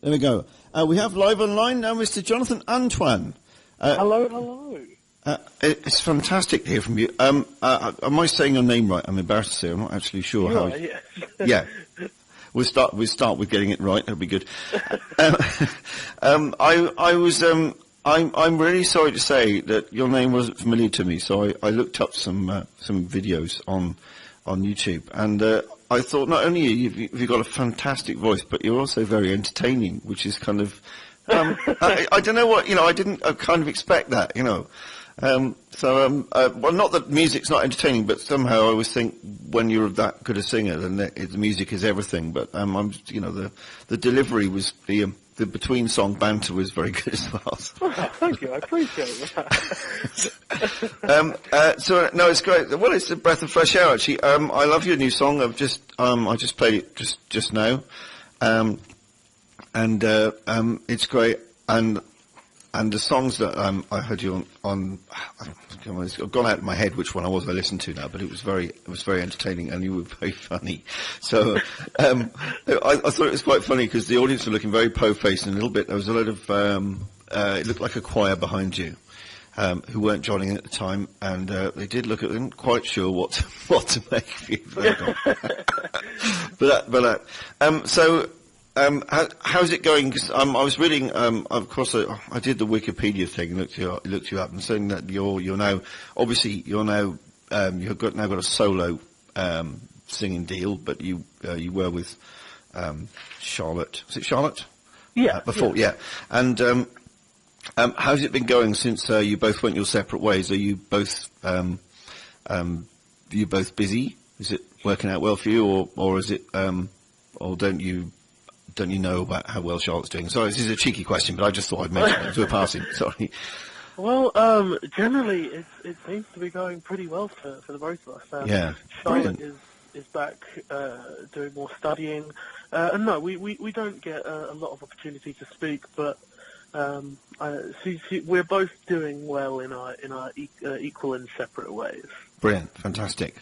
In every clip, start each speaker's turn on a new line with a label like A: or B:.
A: There we go. We have live online now Mr. Jonathan Antoine.
B: Hello.
A: It's fantastic to hear from you. Am I saying your name right? I'm embarrassed to say. I'm not actually sure
B: You
A: how.
B: are, yes.
A: Yeah. We'll start with getting it right. That'll be good. I'm really sorry to say that your name wasn't familiar to me, so I looked up some videos on YouTube, and I thought not only have you got a fantastic voice, but you're also very entertaining, which is kind of I don't know what I didn't kind of expect that, well, not that music's not entertaining, but somehow I always think when you're that good a singer, then the music is everything. But the delivery was the between song banter was very good as well.
B: Oh, thank you, I appreciate that.
A: No, it's great. Well, it's a breath of fresh air actually. I love your new song. I just played it just now, and it's great. And the songs that I heard you on it's gone out of my head which one I listened to now, but it was very entertaining, and you were very funny. So I thought it was quite funny because the audience were looking very po-faced, and a little bit there was a lot of it looked like a choir behind you who weren't joining in at the time, and they did look at them quite sure what to make of you. How's it going? 'Cause, I was reading, of course, I did the Wikipedia thing and looked you up, and saying that you've now got a solo singing deal, but you were with Charlotte. Was it Charlotte?
B: Yeah.
A: Before, yeah. And how's it been going since you both went your separate ways? Are you both busy? Is it working out well for you, or is it or don't you know about how well Charlotte's doing? Sorry, this is a cheeky question, but I just thought I'd mention it to a passing. Sorry.
B: Well, generally, it seems to be going pretty well for the both of us.
A: Yeah.
B: Charlotte is back doing more studying, and no, we don't get a lot of opportunity to speak, but we're both doing well in our equal and separate ways.
A: Brilliant, fantastic.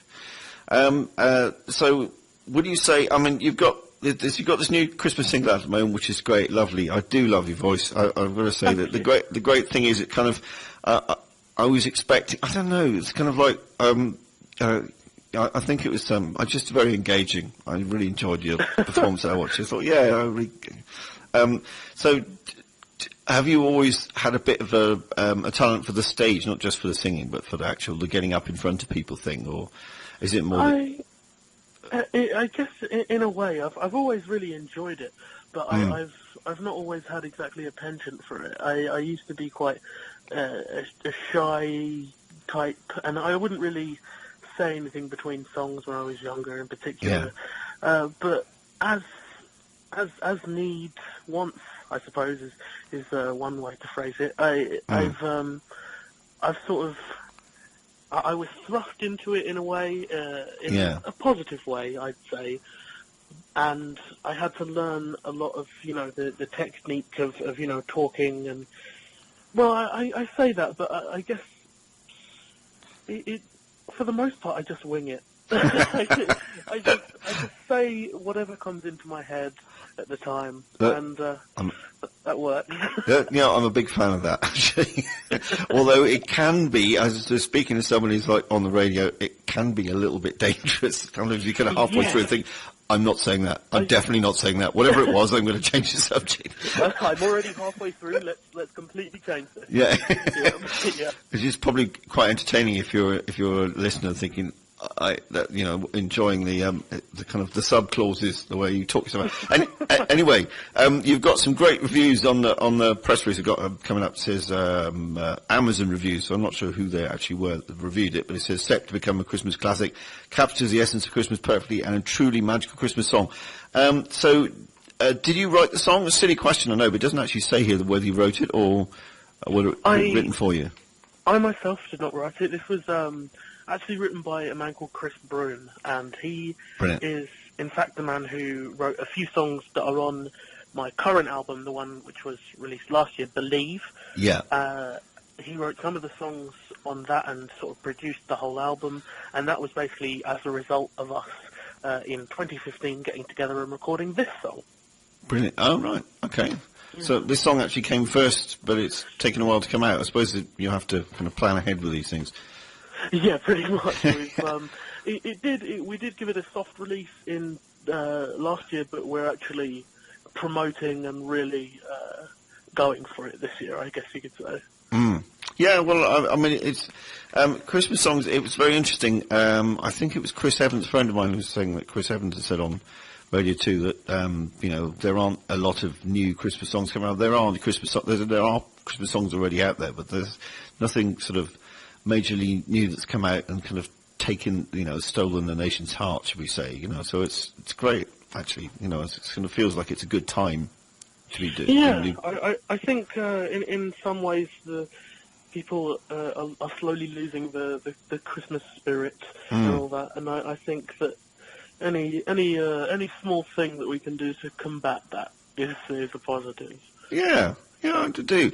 A: So, would you say? I mean, you've got this new Christmas single at the moment, which is great, lovely. I do love your voice. I've got to say that the great thing is it kind of. I was expecting. I don't know. It's kind of like. I think it was just very engaging. I really enjoyed your performance that I watched. I thought, yeah, I really. So, have you always had a bit of a talent for the stage, not just for the singing, but for the getting up in front of people thing, or is it more?
B: I guess in a way, I've always really enjoyed it, but I've not always had exactly a penchant for it. I used to be quite a shy type, and I wouldn't really say anything between songs when I was younger, in particular. Yeah. But as need wants, I suppose, is one way to phrase it. I've sort of. I was thrust into it in a way, in a positive way, I'd say, and I had to learn a lot of, the technique of talking, and, well, I say that, but I guess it for the most part, I just wing it. I just say whatever comes into my head at the time, and that works.
A: I'm a big fan of that, actually. Although it can be, as speaking to someone who's like on the radio, it can be a little bit dangerous. Sometimes you kind of halfway through and think, I'm not saying that. I'm definitely not saying that. Whatever it was, I'm going to change the subject.
B: I'm already halfway through. Let's completely change it.
A: Yeah. Which is probably quite entertaining if you're a listener thinking, enjoying the kind of the sub clauses, the way you talk to someone. Anyway, you've got some great reviews on the press release. We've got coming up. It says Amazon reviews. So I'm not sure who they actually were that reviewed it, but it says set to become a Christmas classic, captures the essence of Christmas perfectly, and a truly magical Christmas song. Did you write the song? A silly question, I know, but it doesn't actually say here whether you wrote it or whether it was written for you.
B: I myself did not write it. This was actually written by a man called Chris Broom, and he is, in fact, the man who wrote a few songs that are on my current album, the one which was released last year, Believe.
A: Yeah.
B: He wrote some of the songs on that and sort of produced the whole album, and that was basically as a result of us in 2015 getting together and recording this song.
A: Brilliant. Oh, right. Okay. So this song actually came first, but it's taken a while to come out. I suppose that you have to kind of plan ahead with these things.
B: Yeah, pretty much. We did give it a soft release in last year, but we're actually promoting and really going for it this year, I guess you could say.
A: Mm. Yeah, well, I mean, it's Christmas songs. It was very interesting. I think it was Chris Evans, a friend of mine, who was saying that Chris Evans had said on Radio 2 that there aren't a lot of new Christmas songs coming out. There are Christmas songs already out there, but there's nothing sort of majorly new that's come out and kind of taken, stolen the nation's heart, should we say? So it's great actually. It kind of feels like it's a good time to be doing.
B: Yeah, I think in some ways the people are slowly losing the Christmas spirit and all that, and I think that any small thing that we can do to combat that is a positive.
A: Yeah, I do.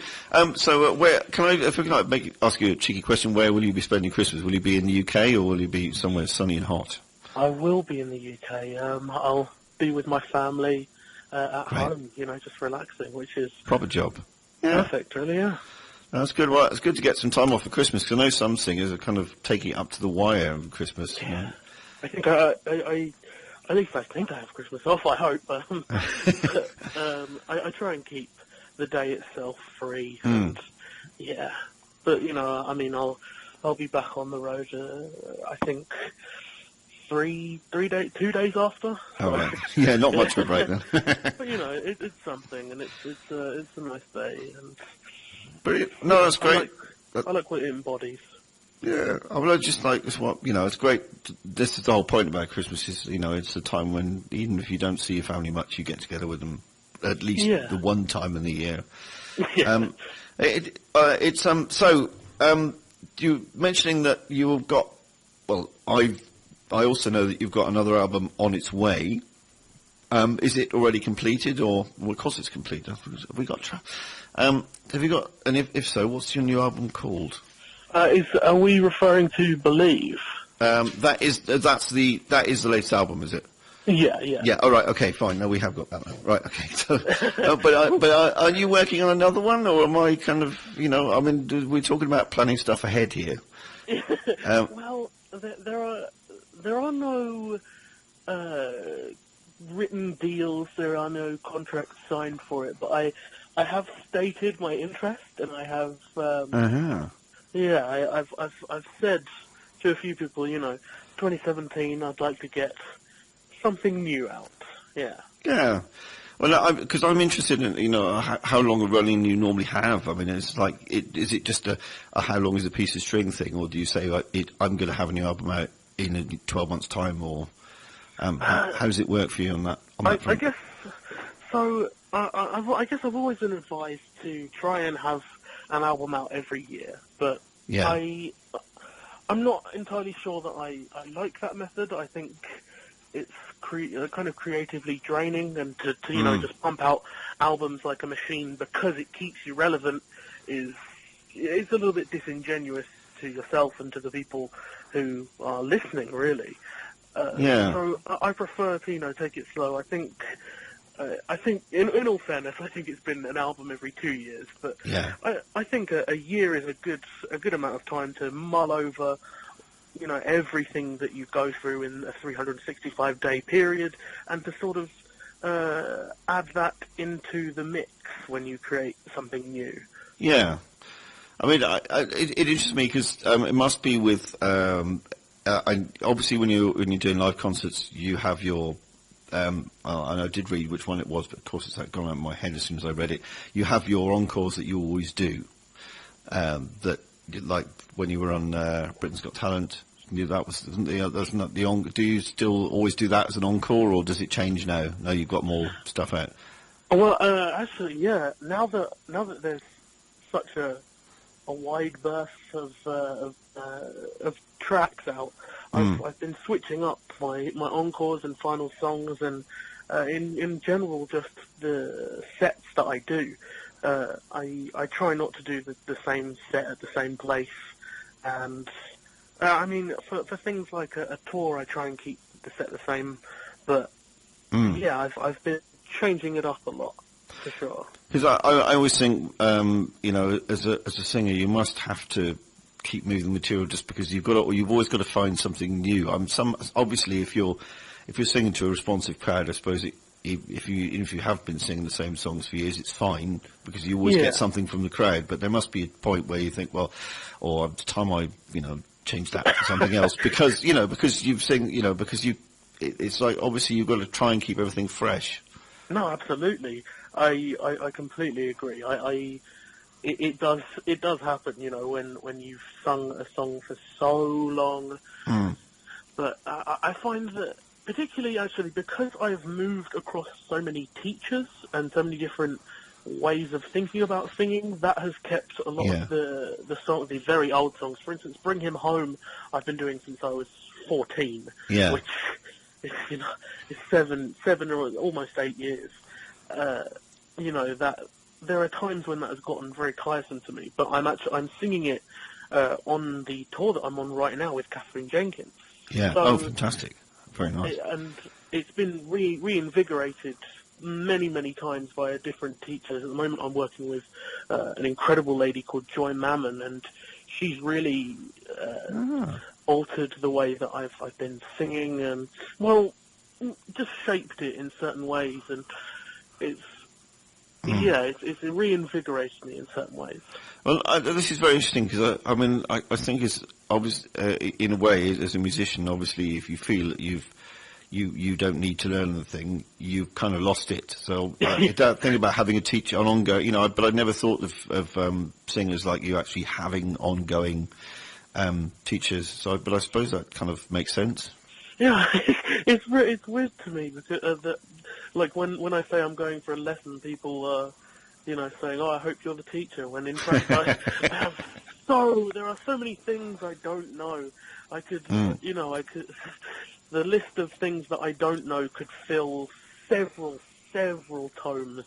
A: So where can I? If I can ask you a cheeky question, where will you be spending Christmas? Will you be in the UK or will you be somewhere sunny and hot?
B: I will be in the UK. I'll be with my family at home, just relaxing, which is
A: proper job.
B: Perfect, really. Yeah.
A: That's good. Well, it's good to get some time off for Christmas because I know some singers are kind of taking it up to the wire of Christmas.
B: Yeah. I think I at least I think I have Christmas off. I hope. I try and keep the day itself free. And, yeah, but I'll be back on the road. I think 2 days after.
A: Oh, right. Yeah, not much of a break then.
B: But it's something, and it's a nice day. And
A: brilliant. No, that's great.
B: I like what it embodies.
A: Yeah, I mean, I just like this. It's great. This is the whole point about Christmas. Is it's a time when even if you don't see your family much, you get together with them at least the one time in the year.
B: Yeah.
A: You mentioning that you've got. Well, I also know that you've got another album on its way. Is it already completed, or well, of course it's complete? Have we got? Have you got? And if so, what's your new album called?
B: Are we referring to Believe?
A: That is the latest album, is it?
B: Yeah.
A: Yeah. All right. Okay. Fine. No, we have got that now. Right. Okay. So, but are you working on another one, or am I kind of? I mean, we're talking about planning stuff ahead here.
B: Well, there are no written deals. There are no contracts signed for it. But I have stated my interest, and I have. Yeah, I've said to a few people, 2017, I'd like to get something new out. Yeah. Yeah.
A: Well, because I'm interested in, how long a running you normally have. I mean, it's like, is it just a how long is a piece of string thing, or do you say, I'm going to have a new album out in 12 months' time, or how does it work for you on that?
B: I guess so. I guess I've always been advised to try and have an album out every year, but I'm not entirely sure that I like that method. I think it's kind of creatively draining, and to just pump out albums like a machine because it keeps you relevant it's a little bit disingenuous to yourself and to the people who are listening, really. So I prefer to take it slow. I think in all fairness, I think it's been an album every 2 years, but I think a year is a good amount of time to mull over, everything that you go through in a 365-day period, and to sort of add that into the mix when you create something new. Yeah.
A: I mean, it interests me because it must be with obviously when you're doing live concerts, you have your and I did read which one it was, but of course it's gone out of my head as soon as I read it. You have your encores that you always do. That, like when you were on Britain's Got Talent, that's not the on. Do you still always do that as an encore, or does it change now? No, you've got more stuff out.
B: Well, actually, yeah. Now that there's such a wide berth of tracks out, I've been switching up my encores and final songs, and in general, just the sets that I do. I try not to do the same set at the same place, and I mean for things like a tour, I try and keep the set the same. But yeah, I've been changing it up a lot, for sure.
A: Because I always think, you know, as a singer, you must have to keep moving the material just because you've always got to find something new. Obviously if you're singing to a responsive crowd, I suppose if you have been singing the same songs for years, it's fine because you always get something from the crowd. But there must be a point where you think, well, or the time I, you know, change that to something else because you've sing, you know, because it's like obviously you've got to try and keep everything fresh.
B: No, absolutely. I completely agree. It does happen, you know, when you've sung a song for so long. But I find that, particularly actually, because I've moved across so many teachers and so many different ways of thinking about singing, that has kept a lot of the very old songs. For instance, Bring Him Home, I've been doing since I was 14, which is, you know, is seven or almost 8 years. You know, that there are times when that has gotten very tiresome to me, but I'm singing it on the tour that I'm on right now with Catherine Jenkins.
A: Yeah.
B: So,
A: oh, fantastic. Very nice.
B: And it's been reinvigorated many times by different teachers. At the moment I'm working with an incredible lady called Joy Mammon, and she's really altered the way that I've been singing and, well, just shaped it in certain ways, and it's it's reinvigorated me in certain ways.
A: Well, this is very interesting because I mean I think it's obvious in a way as a musician. Obviously, if you feel that you don't need to learn anything, you've kind of lost it. So that thing about having a teacher on ongoing, you know, but I never thought of singers like you actually having ongoing teachers. So, but I suppose that kind of makes sense.
B: Yeah, it's weird to me because that, like when I say I'm going for a lesson, people are, you know, saying, "Oh, I hope you're the teacher." When in fact, there are so many things I don't know. I could, you know, the list of things that I don't know could fill several tomes.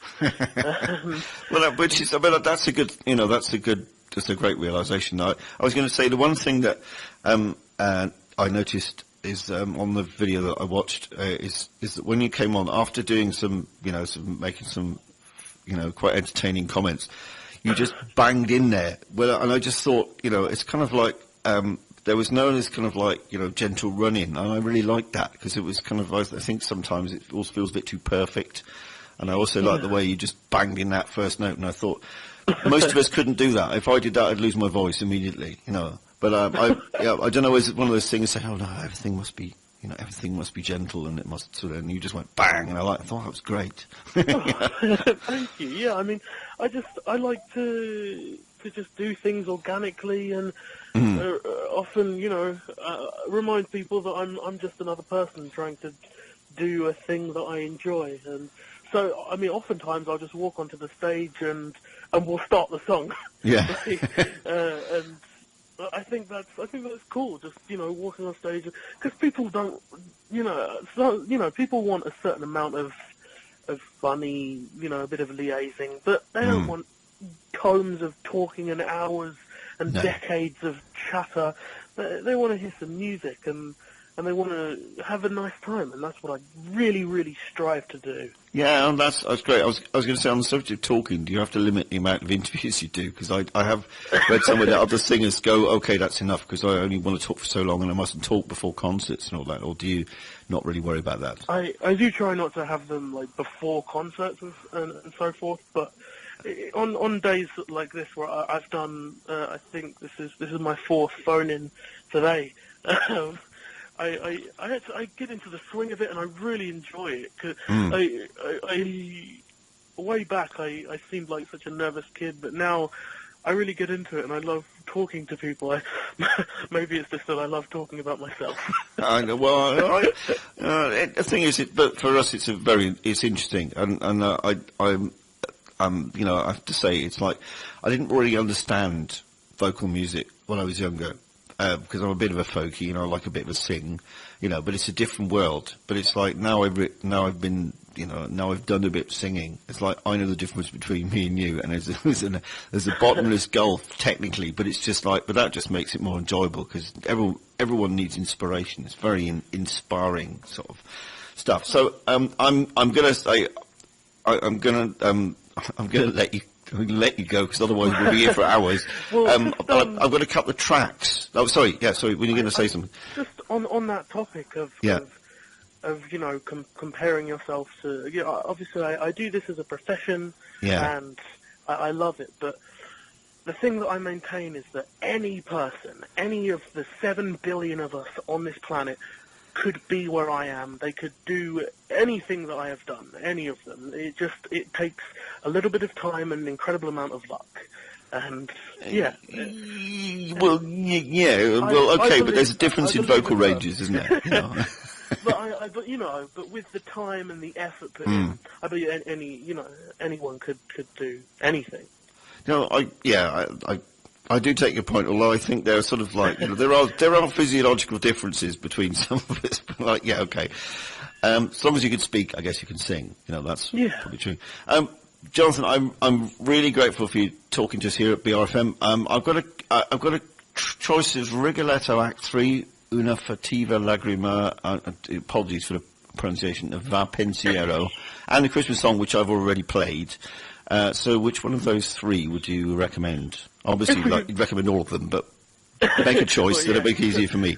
A: Well, that's a good, you know, that's a great realization. I was going to say the one thing that I noticed is on the video that I watched is that when you came on after doing making some quite entertaining comments, you just banged in there. Well, and I just thought, you know, it's kind of like there was no this kind of like, you know, gentle run-in, and I really liked that because it was kind of, I think sometimes it also feels a bit too perfect, and I also like the way you just banged in that first note, and I thought most of us couldn't do that. If I did that, I'd lose my voice immediately, you know. But I don't know, is it one of those things say, oh no, everything must be gentle, and it must sort of, and you just went bang, and I thought that was great.
B: Thank you. Yeah, I mean, I like to just do things organically, and often, you know, remind people that I'm just another person trying to do a thing that I enjoy. And so, I mean, oftentimes I'll just walk onto the stage and we'll start the song.
A: Yeah.
B: And I think that's cool. Just, you know, walking on stage, because people don't, you know, people want a certain amount of funny, you know, a bit of liaising, but they don't want tomes of talking and hours and decades of chatter. They want to hear some music and they want to have a nice time, and that's what I really strive to do. Yeah,
A: and that's great. I was going to say, on the subject of talking, do you have to limit the amount of interviews you do? Because I have read some of the other singers go, okay, that's enough, because I only want to talk for so long and I mustn't talk before concerts and all that. Or do you not really worry about that?
B: I do try not to have them like before concerts and so forth, but on days like this where I've done, I think this is my fourth phone-in today. I get into the swing of it, and I really enjoy it. 'Cause way back, I seemed like such a nervous kid, but now I really get into it, and I love talking to people. Maybe it's just that I love talking about myself.
A: I know. Well, the thing is, but for us, it's interesting, and you know, I have to say, it's like I didn't really understand vocal music when I was younger. Because I'm a bit of a folky, you know, I like a bit of a sing, you know, but it's a different world. But it's like now I've done a bit of singing. It's like I know the difference between me and you, and there's a bottomless gulf technically, but it's just like, but that just makes it more enjoyable because everyone needs inspiration. It's very inspiring sort of stuff. So I'm going to say, I'm gonna let you. I'm going to let you go because otherwise we'll be here for hours.
B: Well,
A: I've got a couple of tracks. Oh, sorry. Yeah, sorry. Were you going to say something?
B: Just on that topic of comparing yourself to, obviously I do this as a profession, and I love it. But the thing that I maintain is that any person, any of the 7 billion of us on this planet, could be where I am. They could do anything that I have done, any of them. It takes a little bit of time and an incredible amount of luck. And, yeah.
A: Well, okay, but there's a difference in vocal ranges, isn't there? You know?
B: but with the time and the effort put in, I believe anyone could do anything.
A: I do take your point, although I think there are sort of like, there are physiological differences between some of us. Like, yeah, okay. As long as you can speak, I guess you can sing. That's probably true. Jonathan, I'm really grateful for you talking to us here at BRfm. I've got a choice of Rigoletto Act 3, Una Fativa Lagrima, apologies for the pronunciation, of Va Pensiero, and the Christmas song, which I've already played. So which one of those three would you recommend? Obviously, you'd recommend all of them, but make a choice that'll make it easier for me.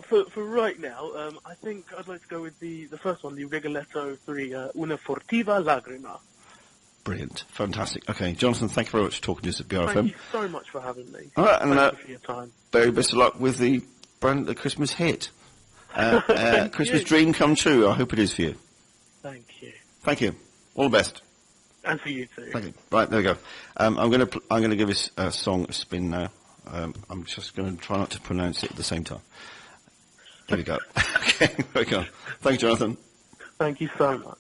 B: For right now, I think I'd like to go with the first one, the Rigoletto 3, Una Furtiva Lagrima.
A: Brilliant. Fantastic. Okay, Jonathan, thank you very much for talking to us at BRfm.
B: Thank you so much for having me.
A: All right, and
B: thank you for your time.
A: Very best of luck with the Christmas hit. Christmas dream come true. I hope it is for you.
B: Thank you.
A: Thank you. All the best.
B: And for you too.
A: Thank you. Right, there we go. I'm going to give this song a spin now. I'm just going to try not to pronounce it at the same time. There we go. Okay, there we go. Thank you, Jonathan.
B: Thank you so much.